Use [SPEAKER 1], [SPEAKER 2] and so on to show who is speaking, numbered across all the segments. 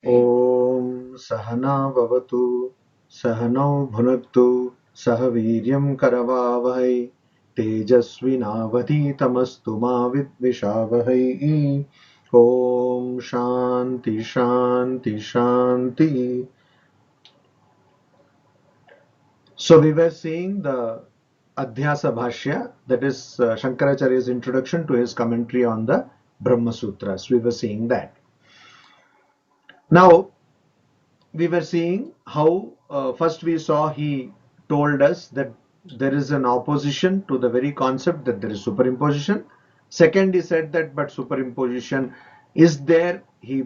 [SPEAKER 1] ॐ सहना भवतु सहनौ भुनक्तु सह वीर्यं करवावहै तेजस्विनावधीतमस्तु मा विद्विषावहै। ॐ शान्ति शान्ति शान्ति। So we were seeing the Adhyasa Bhashya, that is Shankaracharya's introduction to his commentary on the Brahma Sutras. We were seeing that. Now we were seeing how first we saw he told us that there is an opposition to the very concept that there is superimposition. Second, he said that but superimposition is there. He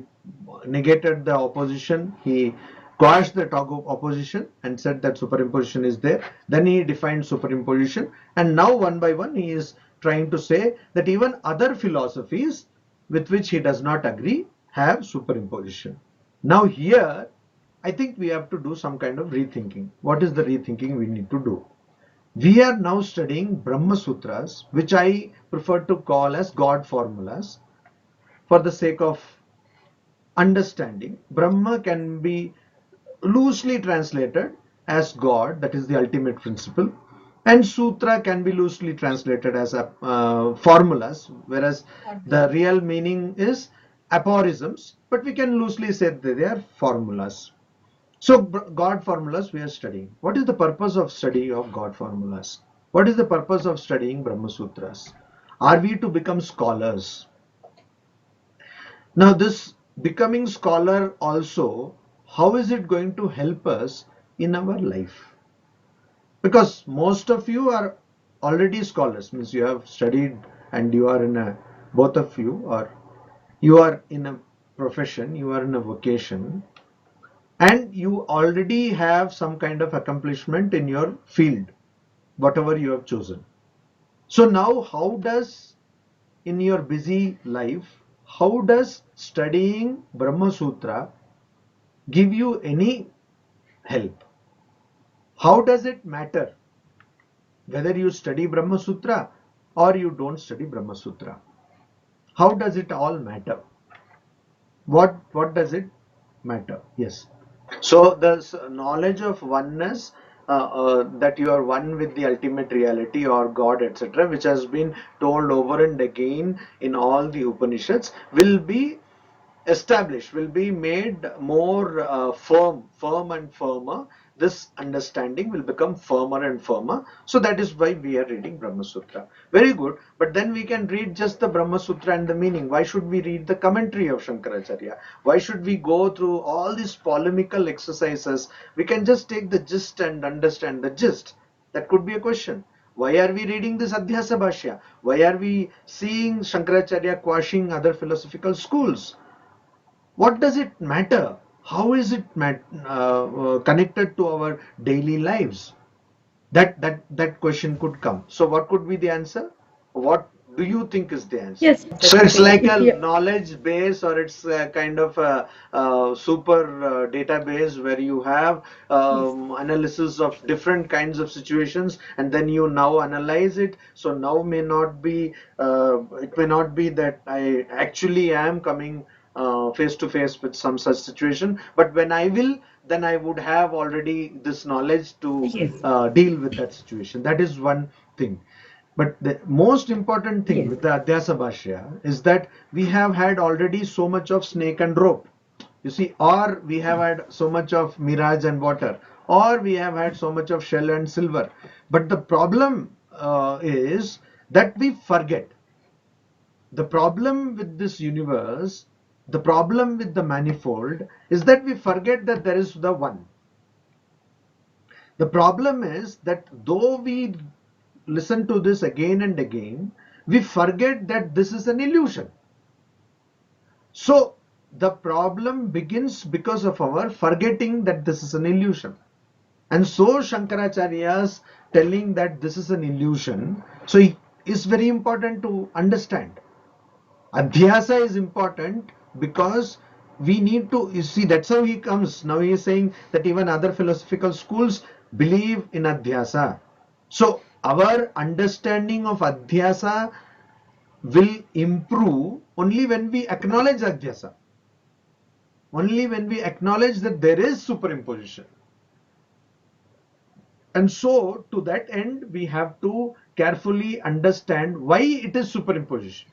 [SPEAKER 1] negated the opposition. He quashed the talk of opposition and said that superimposition is there. Then he defined superimposition, and now one by one he is trying to say that even other philosophies with which he does not agree have superimposition. Now here I think we have to do some kind of rethinking. What is the rethinking we need to do? We are now studying Brahma Sutras, which I prefer to call as God formulas for the sake of understanding. Brahma can be loosely translated as God, that is the ultimate principle, and Sutra can be loosely translated as formulas, whereas the real meaning is aphorisms, but we can loosely say that they are formulas. So God formulas we are studying. What is the purpose of study of God formulas? What is the purpose of studying Brahma Sutras? Are we to become scholars? Now this becoming scholar also, how is it going to help us in our life? Because most of you are already scholars, means you have studied and you are in a, both of you, or you are in a profession, you are in a vocation, and you already have some kind of accomplishment in your field, whatever you have chosen. So now how does, in your busy life, how does studying Brahma Sutra give you any help? How does it matter whether you study Brahma Sutra or you don't study Brahma Sutra? How does it all matter? What does it matter? Yes. So the knowledge of oneness, that you are one with the ultimate reality or God, etc., which has been told over and again in all the Upanishads, will be established, will be made more firm and firmer. This understanding will become firmer and firmer. So that is why we are reading Brahma Sutra. Very good. But then we can read just the Brahma Sutra and the meaning. Why should we read the commentary of Shankaracharya? Why should we go through all these polemical exercises? We can just take the gist and understand the gist. That could be a question. Why are we reading this Adhyasa Bhashya? Why are we seeing Shankaracharya quashing other philosophical schools? What does it matter? How is it connected to our daily lives? That question could come. So what could be the answer? What do you think is the answer?
[SPEAKER 2] Yes,
[SPEAKER 1] So it's like
[SPEAKER 2] if
[SPEAKER 1] a
[SPEAKER 2] you,
[SPEAKER 1] knowledge base, or it's a kind of a super database where you have
[SPEAKER 2] yes,
[SPEAKER 1] analysis of different kinds of situations, and then you now analyze it. So now may not be, it may not be that I actually am coming face to face with some such situation, but when I will, then I would have already this knowledge to
[SPEAKER 2] yes,
[SPEAKER 1] deal with that situation. That is one thing. But the most important thing
[SPEAKER 2] yes,
[SPEAKER 1] with the Adhyasa Bhashya is that we have had already so much of snake and rope. You see, or we have had so much of mirage and water, or we have had so much of shell and silver. But the problem is that we forget. The problem with this universe, the problem with the manifold, is that we forget that there is the one. The problem is that though we listen to this again and again, we forget that this is an illusion. So the problem begins because of our forgetting that this is an illusion. And so Shankaracharya's telling that this is an illusion, so it is very important to understand. Adhyasa is important because we need to, you see, that's how he comes. Now he is saying that even other philosophical schools believe in Adhyasa. So our understanding of Adhyasa will improve only when we acknowledge Adhyasa. only when we acknowledge that there is superimposition. And so to that end, we have to carefully understand why it is superimposition.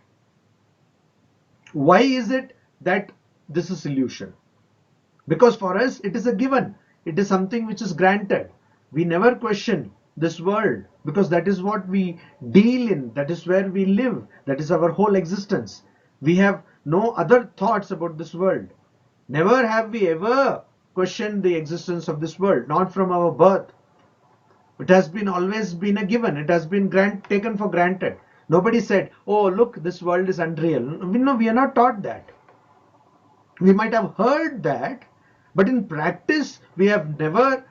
[SPEAKER 1] Why is it that this is illusion? Because for us, it is a given. It is something which is granted. We never question this world because that is what we deal in. That is where we live. That is our whole existence. We have no other thoughts about this world. Never have we ever questioned the existence of this world, not from our birth. It has been always been a given. It has been taken for granted. Nobody said, oh, look, this world is unreal. No, we are not taught that. We might have heard that, but in practice, we have never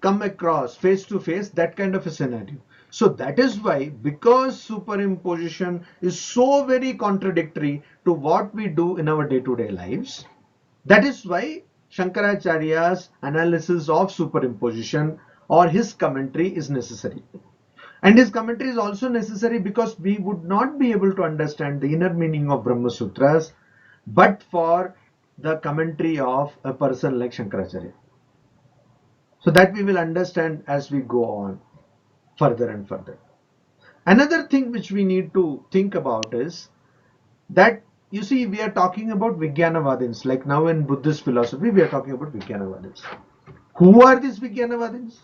[SPEAKER 1] come across face to face that kind of a scenario. So that is why, because superimposition is so very contradictory to what we do in our day-to-day lives, that is why Shankaracharya's analysis of superimposition or his commentary is necessary. And his commentary is also necessary because we would not be able to understand the inner meaning of Brahma Sutras but for the commentary of a person like Shankaracharya. So that we will understand as we go on further and further. Another thing which we need to think about is that, you see, we are talking about Vijnanavadins. Like now in Buddhist philosophy, we are talking about Vijnanavadins. Who are these Vijnanavadins?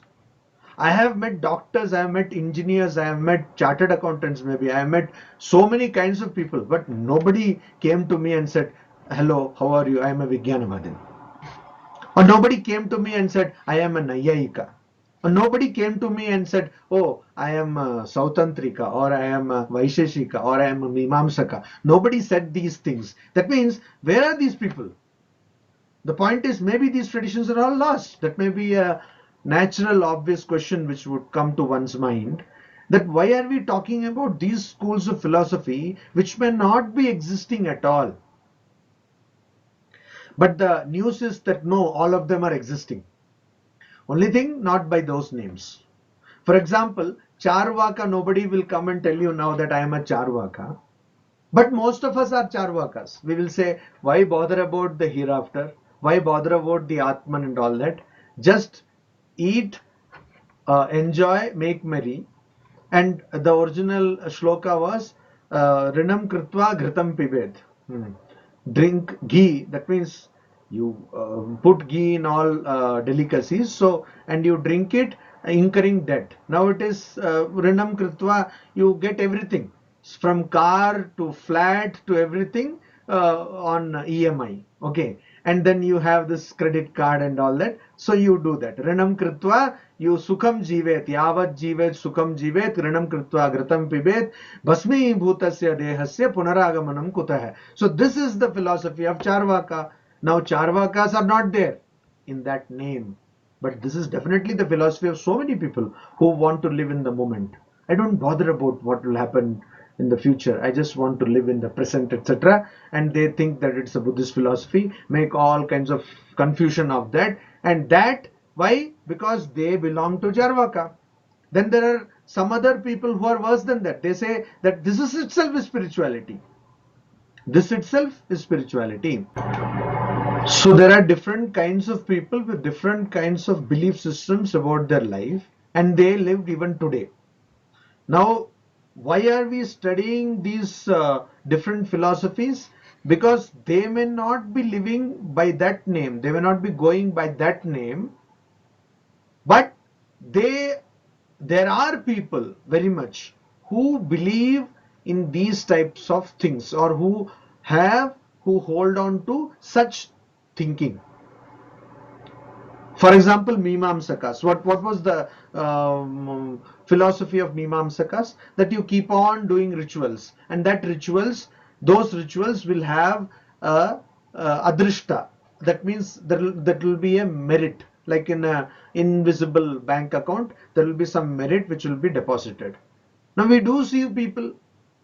[SPEAKER 1] I have met doctors, I have met engineers, I have met chartered accountants maybe, I have met so many kinds of people, but nobody came to me and said, hello, how are you? I am a Vijnanavadin. Or nobody came to me and said, I am a Nayayika. Or nobody came to me and said, oh, I am a Sautantrika, or I am a Vaisheshika, or I am a Mimamsaka. Nobody said these things. That means, where are these people? The point is, maybe these traditions are all lost. That may be a natural, obvious question which would come to one's mind, that why are we talking about these schools of philosophy which may not be existing at all? But the news is that no, all of them are existing. Only thing, not by those names. For example, Charvaka, nobody will come and tell you now that I am a Charvaka. But most of us are Charvakas. We will say, why bother about the hereafter? Why bother about the Atman and all that? Just eat, enjoy, make merry. And the original shloka was Rinam Kritva Ghritam Pibet. Drink ghee, that means you put ghee in all delicacies, so, and you drink it, incurring debt. Now it is Rinam Kritva, you get everything from car to flat to everything on EMI. Okay. And then you have this credit card and all that. So you do that. Rinam Kritva, you Sukham Jivet, Yavat Jivet, Sukham Jivet, Rinam Kritva, Gratam Pibet, Basmi Bhutasya Dehasya, Punaragamanam Kutah. So this is the philosophy of Charvaka. Now Charvakas are not there in that name. But this is definitely the philosophy of so many people who want to live in the moment. I don't bother about what will happen in the future. I just want to live in the present, etc. And they think that it's a Buddhist philosophy, make all kinds of confusion of that. And that, why? Because they belong to Charvaka. Then there are some other people who are worse than that. They say that this is itself is spirituality. This itself is spirituality. So there are different kinds of people with different kinds of belief systems about their life, and they lived even today. Now, why are we studying these different philosophies? Because they may not be living by that name, they may not be going by that name, but there are people very much who believe in these types of things, or who hold on to such thinking. For example, Mimamsakas. What was the philosophy of Mimamsakas? That you keep on doing rituals, and those rituals will have a adrishta. That means that will be a merit, like in an invisible bank account. There will be some merit which will be deposited. Now we do see people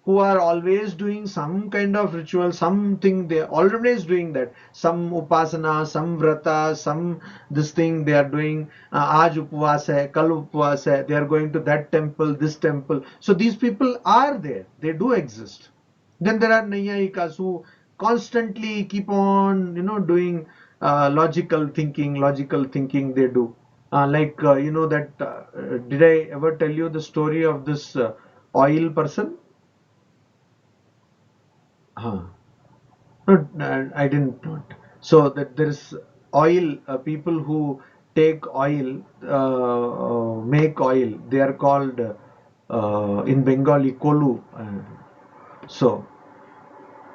[SPEAKER 1] who are always doing some kind of ritual, something they are always doing that. Some upasana, some vrata, some this thing they are doing. Aaj upvas hai, kal upvas hai. They are going to that temple, this temple. So these people are there. They do exist. Then there are Nayayikas who constantly keep on, doing logical thinking they do. You know that, did I ever tell you the story of this oil person? Huh. No, I didn't not. So that there is oil, people who take oil, make oil. They are called in Bengali kolu. So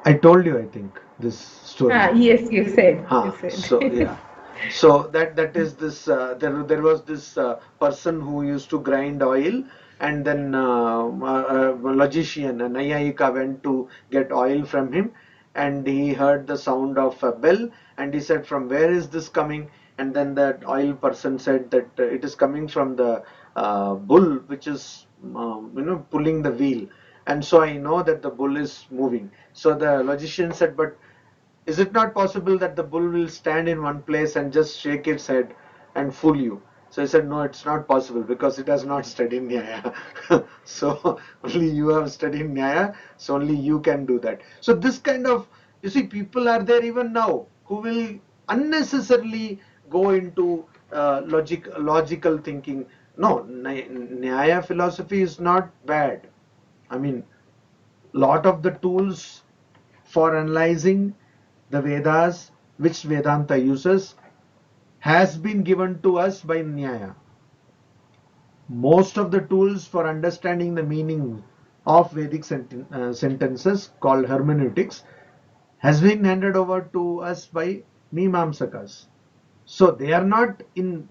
[SPEAKER 1] I told you, I think, this story.
[SPEAKER 2] Yes, you said. You said.
[SPEAKER 1] So yeah. So that is this. There was this person who used to grind oil, and then a logician, a Nayayika, went to get oil from him, and he heard the sound of a bell, and he said, "From where is this coming?" And then that oil person said that it is coming from the bull, which is pulling the wheel, and so I know that the bull is moving. So the logician said, "But is it not possible that the bull will stand in one place and just shake its head and fool you?" So I said, "No, it's not possible because it has not studied Nyaya." So only you have studied Nyaya, so only you can do that. So this kind of, you see, people are there even now who will unnecessarily go into logical thinking. No, Nyaya philosophy is not bad. I mean, lot of the tools for analyzing the Vedas, which Vedanta uses, has been given to us by Nyaya. Most of the tools for understanding the meaning of Vedic sentences, called hermeneutics, has been handed over to us by Mimamsakas. So they are not in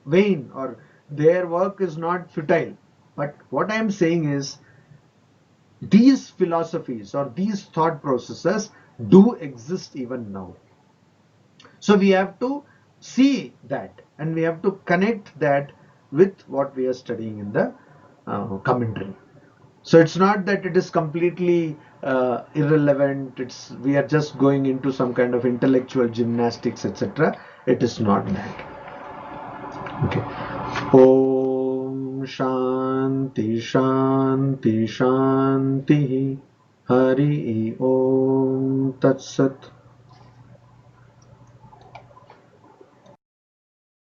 [SPEAKER 1] vain, or their work is not futile. But what I am saying is, these philosophies or these thought processes do exist even now. So we have to see that, and we have to connect that with what we are studying in the commentary. So it's not that it is completely irrelevant. It's We are just going into some kind of intellectual gymnastics, etc. It is not that. Okay. Om Shanti Shanti Shanti. Hari Om Tat Sat.